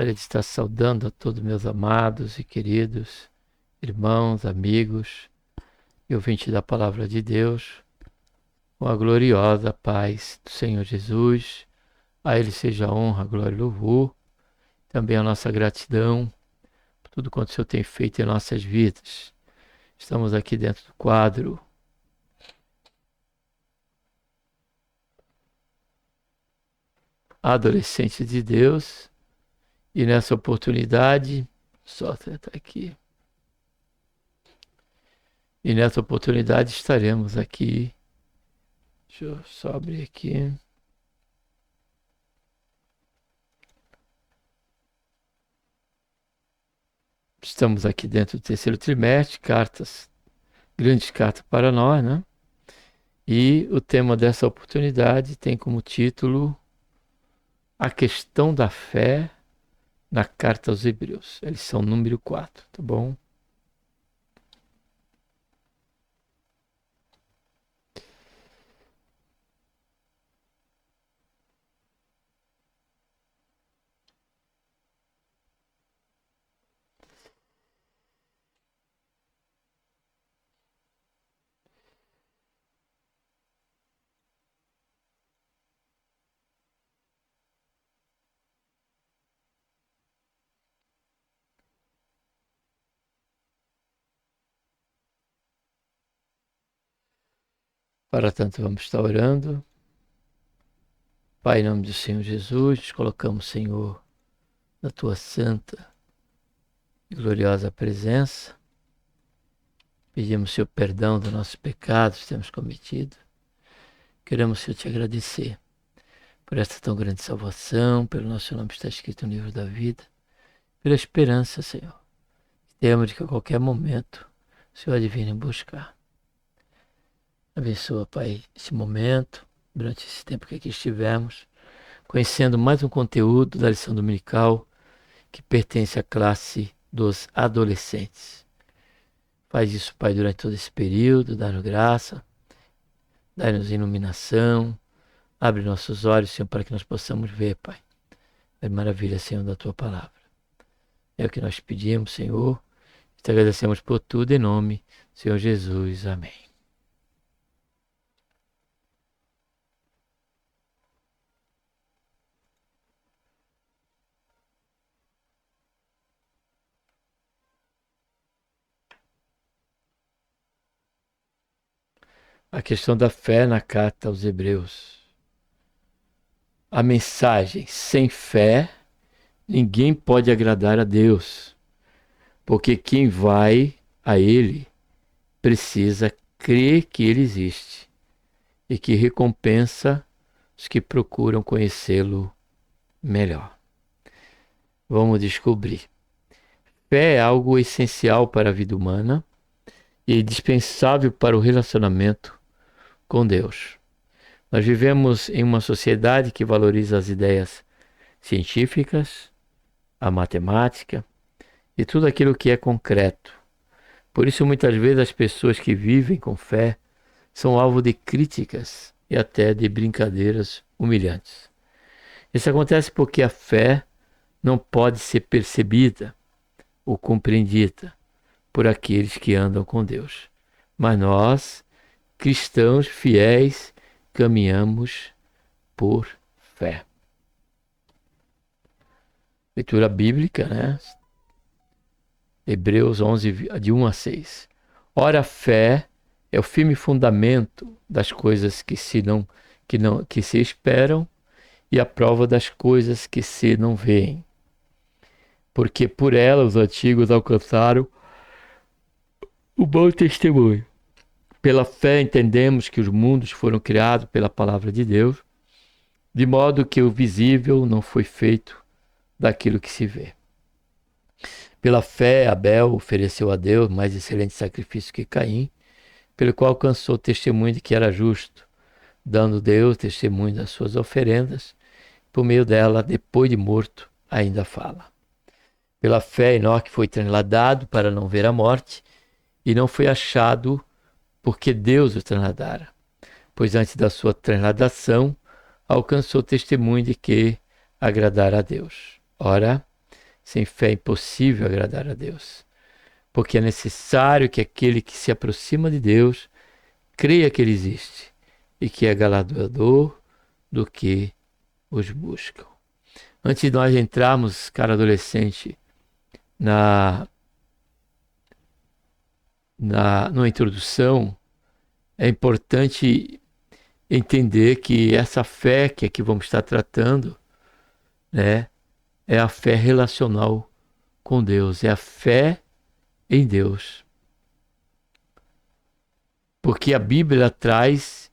Gostaria de estar saudando a todos meus amados e queridos irmãos, amigos e ouvintes da Palavra de Deus, com a gloriosa paz do Senhor Jesus. A Ele seja a honra, a glória e louvor, também a nossa gratidão por tudo quanto o Senhor tem feito em nossas vidas. Estamos aqui dentro do quadro Adolescentes de Deus, e nessa oportunidade, só tentar aqui, e nessa oportunidade estaremos aqui, deixa eu só abrir aqui, estamos aqui dentro do terceiro trimestre, grandes cartas para nós, né? E o tema dessa oportunidade tem como título A Questão da Fé na Carta aos Hebreus, a lição número 4, tá bom? Para tanto, vamos estar orando. Pai, em nome do Senhor Jesus, te colocamos, Senhor, na tua santa e gloriosa presença. Pedimos, Senhor, perdão dos nossos pecados que temos cometido. Queremos, Senhor, te agradecer por esta tão grande salvação, pelo nosso nome está escrito no livro da vida, pela esperança, Senhor, que temos de que a qualquer momento o Senhor adivinha buscar. Abençoa, Pai, esse momento, durante esse tempo que aqui estivemos, conhecendo mais um conteúdo da lição dominical que pertence à classe dos adolescentes. Faz isso, Pai, durante todo esse período, dá-nos graça, dá-nos iluminação, abre nossos olhos, Senhor, para que nós possamos ver, Pai, a maravilha, Senhor, da Tua Palavra. É o que nós pedimos, Senhor, e te agradecemos por tudo, em nome do Senhor Jesus. Amém. A questão da fé na carta aos Hebreus. A mensagem: sem fé, ninguém pode agradar a Deus, porque quem vai a Ele precisa crer que Ele existe e que recompensa os que procuram conhecê-lo melhor. Vamos descobrir. Fé é algo essencial para a vida humana e indispensável para o relacionamento com Deus. Nós vivemos em uma sociedade que valoriza as ideias científicas, a matemática e tudo aquilo que é concreto. Por isso, muitas vezes, as pessoas que vivem com fé são alvo de críticas e até de brincadeiras humilhantes. Isso acontece porque a fé não pode ser percebida ou compreendida por aqueles que andam com Deus. Mas nós, cristãos fiéis, caminhamos por fé. Leitura bíblica, né? Hebreus 11, de 1 a 6. Ora, a fé é o firme fundamento das coisas que se esperam e a prova das coisas que se não veem. Porque por ela os antigos alcançaram o bom testemunho. Pela fé entendemos que os mundos foram criados pela palavra de Deus, de modo que o visível não foi feito daquilo que se vê. Pela fé, Abel ofereceu a Deus mais excelente sacrifício que Caim, pelo qual alcançou testemunho de que era justo, dando Deus testemunho das suas oferendas. Por meio dela, depois de morto, ainda fala. Pela fé, Enoque foi trasladado para não ver a morte, e não foi achado porque Deus o trasladara, pois antes da sua transladação, alcançou testemunho de que agradara a Deus. Ora, Sem fé é impossível agradar a Deus. Porque é necessário que aquele que se aproxima de Deus creia que Ele existe e que é galardoador do que os buscam. Antes de nós entrarmos, cara adolescente, numa introdução, é importante entender que essa fé que aqui vamos estar tratando, né, é a fé relacional com Deus, é a fé em Deus. Porque a Bíblia traz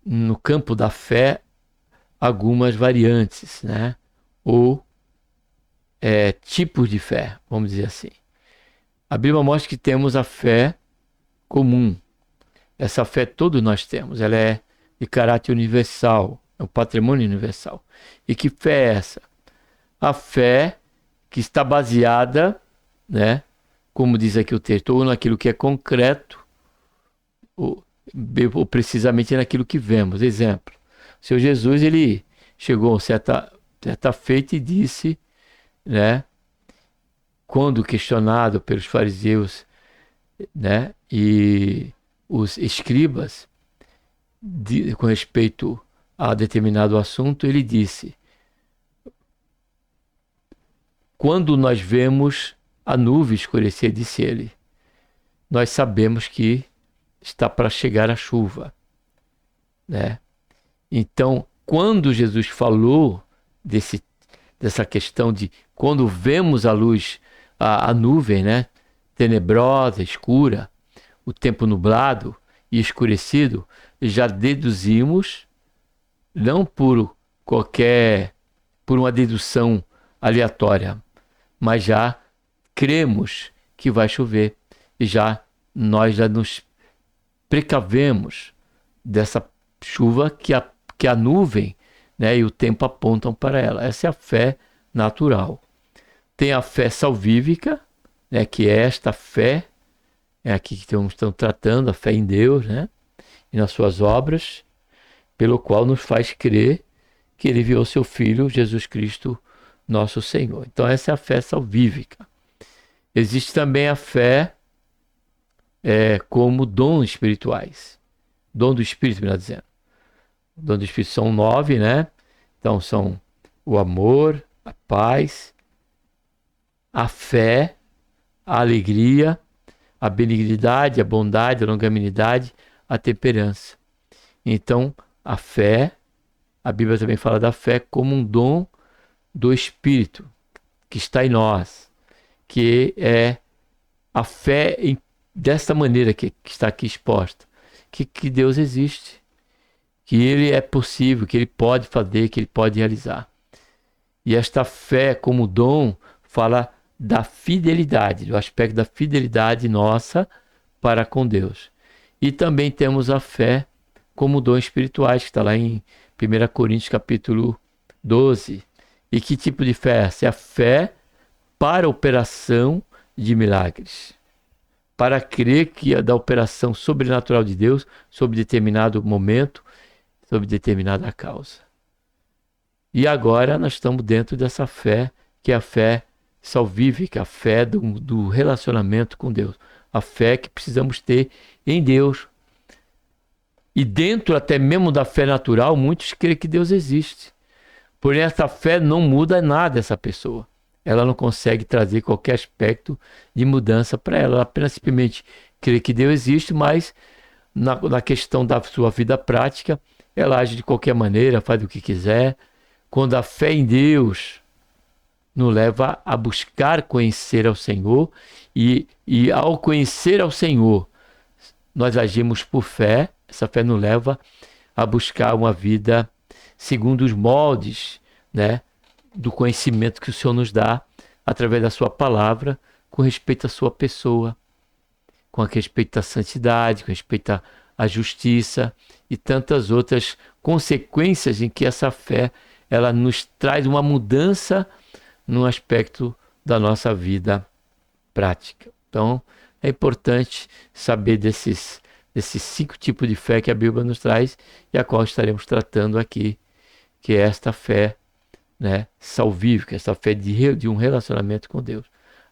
no campo da fé algumas variantes, né? Ou tipos de fé, vamos dizer assim. A Bíblia mostra que temos a fé comum. Essa fé todos nós temos, ela é de caráter universal, é um patrimônio universal. E que fé é essa? A fé que está baseada, né, como diz aqui o texto, ou naquilo que é concreto, ou precisamente naquilo que vemos. Exemplo, o Senhor Jesus, ele chegou a certa feita e disse, né, quando questionado pelos fariseus, né, e os escribas, com respeito a determinado assunto, ele disse: quando nós vemos a nuvem escurecer, disse ele, nós sabemos que está para chegar a chuva, né? Então, quando Jesus falou dessa questão de quando vemos a luz, a nuvem, né, tenebrosa, escura, o tempo nublado e escurecido, já deduzimos, não por uma dedução aleatória, mas já cremos que vai chover e nós já nos precavemos dessa chuva que a nuvem, né, e o tempo apontam para ela. Essa é a fé natural. Tem a fé salvífica, né, que é esta fé, é aqui que estamos tratando, a fé em Deus, né, e nas suas obras, pelo qual nos faz crer que Ele enviou seu Filho, Jesus Cristo, nosso Senhor. Então essa é a fé salvífica. Existe também a fé como dons espirituais. Dom do Espírito, melhor dizendo. O dom do Espírito são 9, né? Então são o amor, a paz, a fé, a alegria, a benignidade, a bondade, a longanimidade, a temperança. Então, a fé, a Bíblia também fala da fé como um dom do Espírito que está em nós, que é a fé desta maneira que está aqui exposta, que Deus existe, que Ele é possível, que Ele pode fazer, que Ele pode realizar. E esta fé como dom fala da fidelidade, do aspecto da fidelidade nossa para com Deus. E também temos a fé como dom espirituais, que está lá em 1 Coríntios capítulo 12. E que tipo de fé é essa? É a fé para a operação de milagres. Para crer que é da operação sobrenatural de Deus sobre determinado momento, sobre determinada causa. E agora nós estamos dentro dessa fé, que é a fé salvífica, a fé do relacionamento com Deus. A fé que precisamos ter em Deus. E dentro até mesmo da fé natural, muitos creem que Deus existe. Porém, essa fé não muda nada essa pessoa. Ela não consegue trazer qualquer aspecto de mudança para ela. Ela apenas simplesmente crê que Deus existe, mas na questão da sua vida prática, ela age de qualquer maneira, faz o que quiser. Quando a fé em Deus nos leva a buscar conhecer ao Senhor, e ao conhecer ao Senhor, nós agimos por fé. Essa fé nos leva a buscar uma vida segundo os moldes, né, do conhecimento que o Senhor nos dá através da sua palavra, com respeito à sua pessoa, com respeito à santidade, com respeito à justiça e tantas outras consequências em que essa fé ela nos traz uma mudança no aspecto da nossa vida prática. Então, é importante saber desses 5 tipos de fé que a Bíblia nos traz e a qual estaremos tratando aqui, que é esta fé né, salvífica, essa fé de um relacionamento com Deus.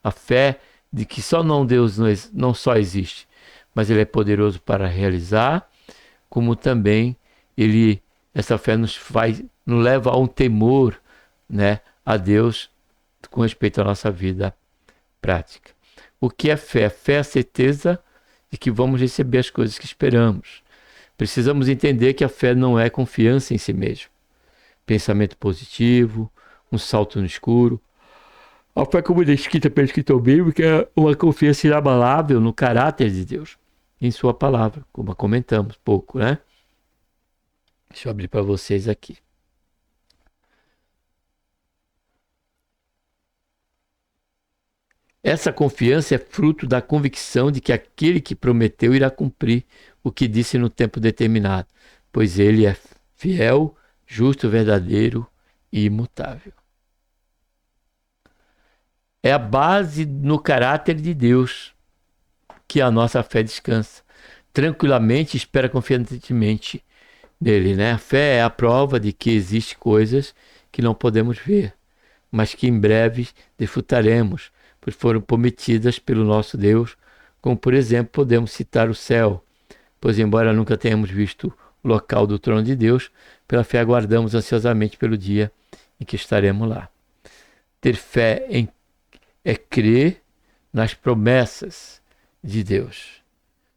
A fé de que só não Deus não só existe, mas Ele é poderoso para realizar, como também essa fé nos leva a um temor, né, a Deus com respeito à nossa vida prática. O que é fé? Fé é a certeza de que vamos receber as coisas que esperamos. Precisamos entender que a fé não é confiança em si mesmo. Pensamento positivo, um salto no escuro. A fé, como descrita pela escritura bíblica, é uma confiança inabalável no caráter de Deus, em sua palavra, como comentamos pouco, né? Deixa eu abrir para vocês aqui. Essa confiança é fruto da convicção de que aquele que prometeu irá cumprir o que disse no tempo determinado, pois ele é fiel, justo, verdadeiro e imutável. É a base no caráter de Deus que a nossa fé descansa. Tranquilamente, espera confiantemente nele, né? A fé é a prova de que existem coisas que não podemos ver, mas que em breve desfrutaremos, pois foram prometidas pelo nosso Deus, como por exemplo podemos citar o céu, pois embora nunca tenhamos visto o local do trono de Deus, pela fé aguardamos ansiosamente pelo dia em que estaremos lá. Ter fé é crer nas promessas de Deus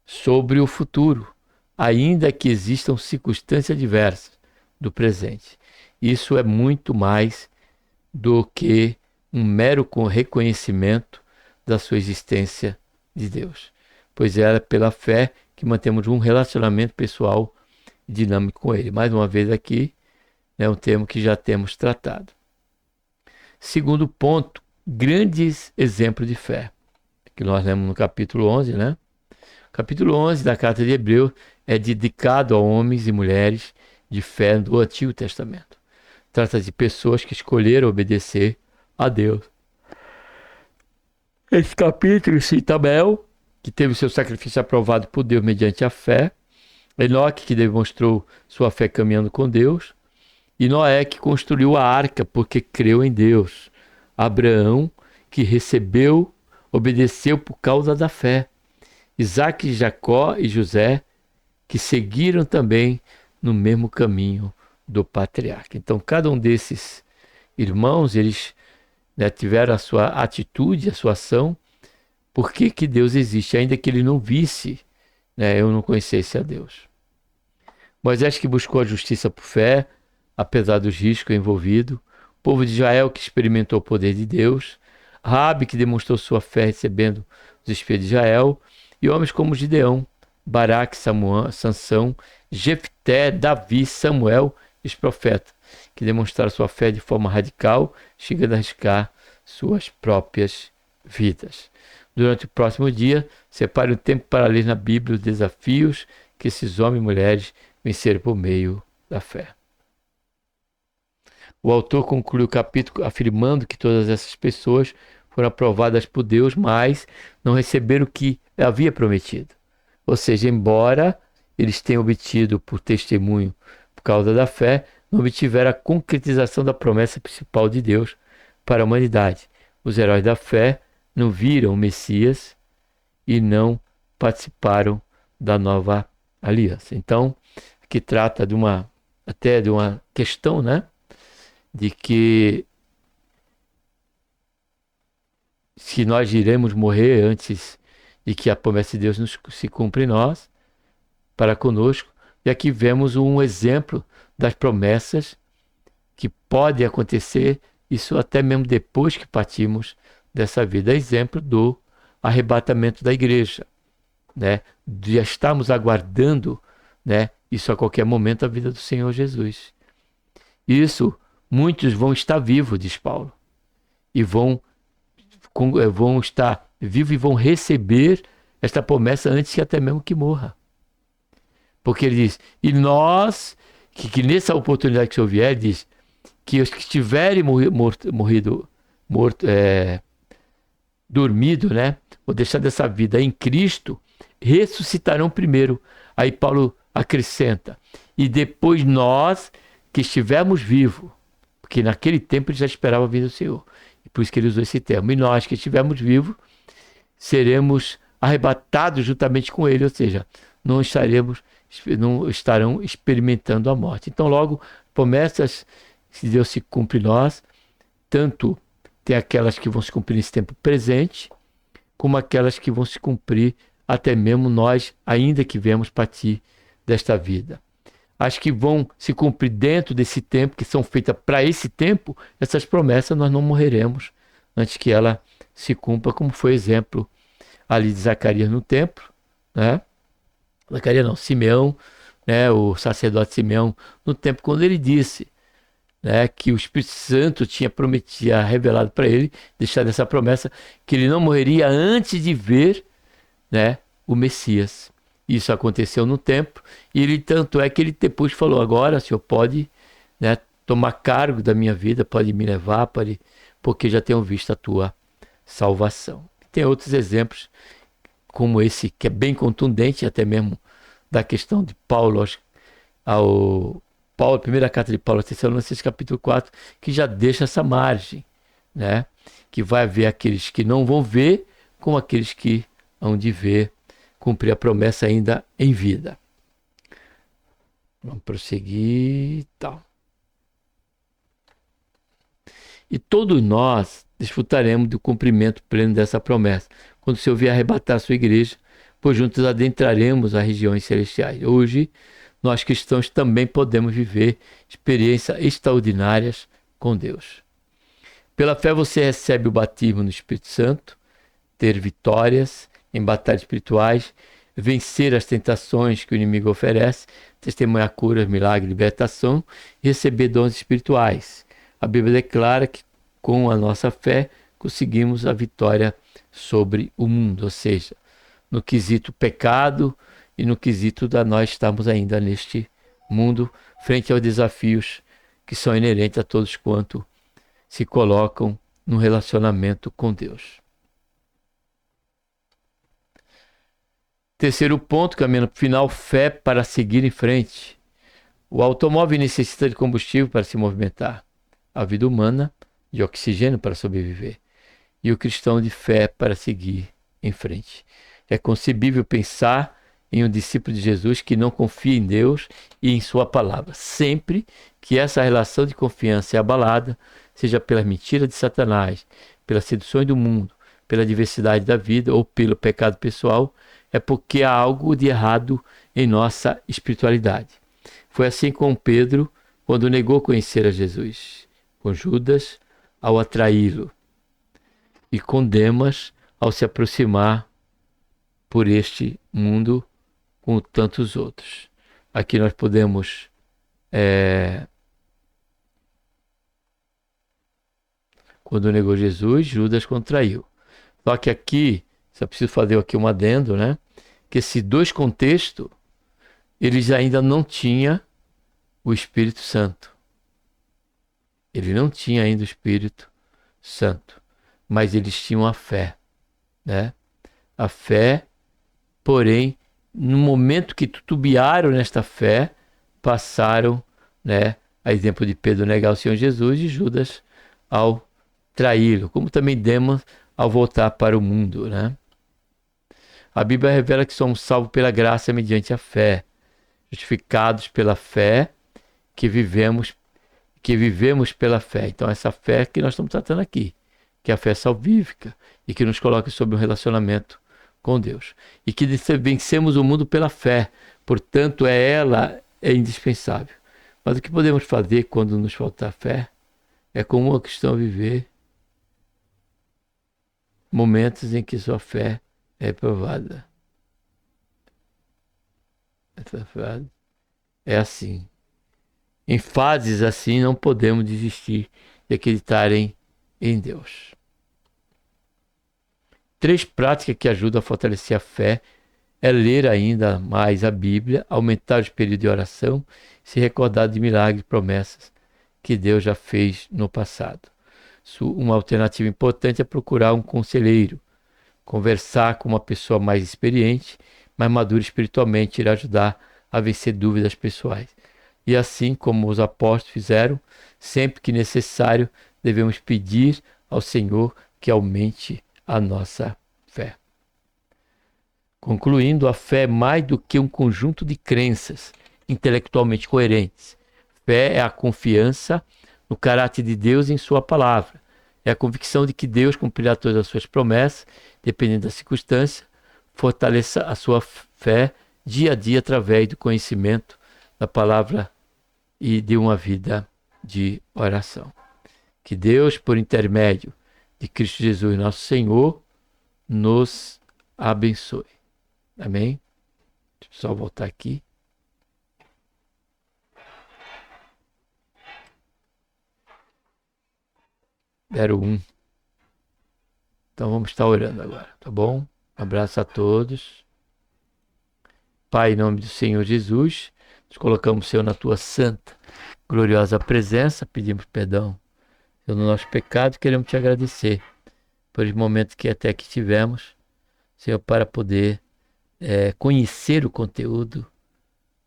sobre o futuro, ainda que existam circunstâncias diversas do presente. Isso é muito mais do que um mero reconhecimento da sua existência de Deus, pois é pela fé que mantemos um relacionamento pessoal e dinâmico com Ele. Mais uma vez aqui, é um termo que já temos tratado. Segundo ponto, grandes exemplos de fé, que nós lemos no capítulo 11, né? O capítulo 11 da carta de Hebreus é dedicado a homens e mulheres de fé do Antigo Testamento. Trata de pessoas que escolheram obedecer a Deus. Esse capítulo cita Abel, que teve seu sacrifício aprovado por Deus mediante a fé, Enoque, que demonstrou sua fé caminhando com Deus, e Noé, que construiu a arca porque creu em Deus, Abraão, que obedeceu por causa da fé, Isaac, Jacó e José, que seguiram também no mesmo caminho do patriarca. Então, cada um desses irmãos, eles, né, tiveram a sua atitude, a sua ação, por que Deus existe, ainda que ele não visse, né, eu não conhecesse a Deus. Moisés, que buscou a justiça por fé, apesar dos riscos envolvidos, o povo de Israel, que experimentou o poder de Deus, Raabe, que demonstrou sua fé recebendo os espias de Israel, e homens como Gideão, Baraque, Sansão, Jefté, Davi, Samuel e os profetas, que demonstraram sua fé de forma radical, chegando a arriscar suas próprias vidas. Durante o próximo dia, separe um tempo para ler na Bíblia os desafios que esses homens e mulheres venceram por meio da fé. O autor conclui o capítulo afirmando que todas essas pessoas foram aprovadas por Deus, mas não receberam o que havia prometido. Ou seja, embora eles tenham obtido por testemunho por causa da fé, não obtiveram a concretização da promessa principal de Deus para a humanidade. Os heróis da fé não viram o Messias e não participaram da nova aliança. Então, aqui trata de uma questão, né? De que se nós iremos morrer antes de que a promessa de Deus se cumpra em nós, para conosco, e aqui vemos um exemplo das promessas que pode acontecer, isso até mesmo depois que partimos dessa vida. Exemplo do arrebatamento da igreja, né? Já estamos aguardando, né, isso a qualquer momento, a vida do Senhor Jesus. Isso, muitos vão estar vivos, diz Paulo, e vão estar vivos e vão receber esta promessa antes que até mesmo que morra. Porque ele diz, e nós, que nessa oportunidade que o Senhor vier, diz que os que estiverem dormido, né, ou deixar dessa vida em Cristo, ressuscitarão primeiro. Aí Paulo acrescenta, e depois nós que estivermos vivos, Porque naquele tempo ele já esperava a vinda do Senhor. E por isso que ele usou esse termo. E nós que estivermos vivos, seremos arrebatados juntamente com ele, ou seja, não estarão experimentando a morte. Então, logo, promessas de Deus se cumpre em nós, tanto tem aquelas que vão se cumprir nesse tempo presente, como aquelas que vão se cumprir até mesmo nós, ainda que viemos partir desta vida. As que vão se cumprir dentro desse tempo, que são feitas para esse tempo, essas promessas nós não morreremos antes que ela se cumpra, como foi exemplo ali de Zacarias no templo, né? Zacarias não, Simeão, né? O sacerdote Simeão no templo, quando ele disse, né, que o Espírito Santo tinha prometido, revelado para ele, deixado essa promessa, que ele não morreria antes de ver, né, o Messias. Isso aconteceu no templo, e ele, tanto é que ele depois falou, agora o Senhor pode, né, tomar cargo da minha vida, pode me levar, porque já tenho visto a tua salvação. Tem outros exemplos, como esse, que é bem contundente, até mesmo da questão de Paulo a primeira carta de Paulo aos Tessalonicenses, capítulo 4, que já deixa essa margem, né? Que vai haver aqueles que não vão ver, como aqueles que hão de ver, cumprir a promessa ainda em vida. Vamos prosseguir e tal. E todos nós desfrutaremos do cumprimento pleno dessa promessa, quando o Senhor vier arrebatar a sua igreja, pois juntos adentraremos as regiões celestiais. Hoje, nós cristãos também podemos viver experiências extraordinárias com Deus. Pela fé você recebe o batismo no Espírito Santo, ter vitórias em batalhas espirituais, vencer as tentações que o inimigo oferece, testemunhar curas, milagres, libertação e receber dons espirituais. A Bíblia declara que com a nossa fé conseguimos a vitória sobre o mundo, ou seja, no quesito pecado e no quesito da nós estarmos ainda neste mundo, frente aos desafios que são inerentes a todos quanto se colocam no relacionamento com Deus. Terceiro ponto, caminhando para o final, fé para seguir em frente. O automóvel necessita de combustível para se movimentar. A vida humana de oxigênio para sobreviver. E o cristão de fé para seguir em frente. É concebível pensar em um discípulo de Jesus que não confia em Deus e em sua palavra. Sempre que essa relação de confiança é abalada, seja pela mentira de Satanás, pelas seduções do mundo, pela diversidade da vida ou pelo pecado pessoal, é porque há algo de errado em nossa espiritualidade. Foi assim com Pedro quando negou conhecer a Jesus, com Judas ao atraí-lo e com Demas ao se aproximar por este mundo com tantos outros. Aqui nós podemos quando negou Jesus, Judas contraiu. Só que aqui, só preciso fazer aqui um adendo, né? Que esses dois contextos, eles ainda não tinham o Espírito Santo. Ele não tinha ainda o Espírito Santo, mas eles tinham a fé, né? A fé, porém, no momento que titubearam nesta fé, passaram, né, a exemplo de Pedro negar o Senhor Jesus e Judas ao traí-lo, como também Demas ao voltar para o mundo, né? A Bíblia revela que somos salvos pela graça mediante a fé, justificados pela fé, que vivemos pela fé. Então essa fé que nós estamos tratando aqui, que é a fé salvífica e que nos coloca sobre um relacionamento com Deus. E que vencemos o mundo pela fé, portanto ela é indispensável. Mas o que podemos fazer quando nos faltar fé é como uma cristão viver momentos em que sua fé é provada. Essa frase é assim. Em fases assim não podemos desistir de acreditarem em Deus. 3 práticas que ajudam a fortalecer a fé é ler ainda mais a Bíblia, aumentar os períodos de oração, se recordar de milagres e promessas que Deus já fez no passado. Uma alternativa importante é procurar um conselheiro, conversar com uma pessoa mais experiente, mais madura espiritualmente, irá ajudar a vencer dúvidas pessoais. E assim como os apóstolos fizeram, sempre que necessário, devemos pedir ao Senhor que aumente a nossa fé. Concluindo, a fé é mais do que um conjunto de crenças intelectualmente coerentes. Fé é a confiança no caráter de Deus e em sua palavra. É a convicção de que Deus cumprirá todas as suas promessas, dependendo da circunstância. Fortaleça a sua fé dia a dia através do conhecimento da palavra e de uma vida de oração. Que Deus, por intermédio de Cristo Jesus, nosso Senhor, nos abençoe. Amém? Deixa eu só voltar aqui. Zero 1. Então vamos estar orando agora, tá bom? Um abraço a todos. Pai, em nome do Senhor Jesus, nos colocamos, Senhor, na tua santa, gloriosa presença, pedimos perdão pelo nosso pecado e queremos te agradecer por os momentos que até aqui tivemos, Senhor, para poder conhecer o conteúdo,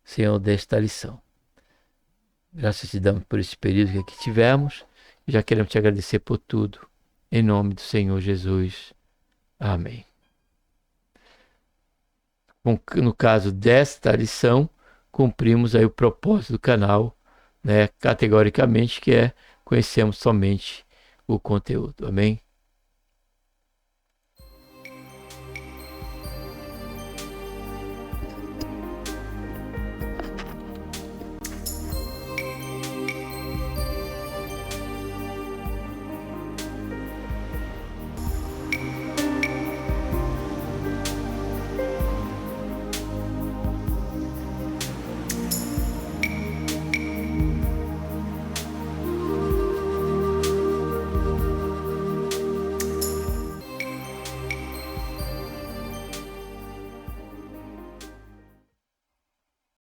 Senhor, desta lição. Graças te damos por esse período que aqui tivemos e já queremos te agradecer por tudo. Em nome do Senhor Jesus. Amém. Bom, no caso desta lição, cumprimos aí o propósito do canal, né, categoricamente, que é conhecermos somente o conteúdo. Amém?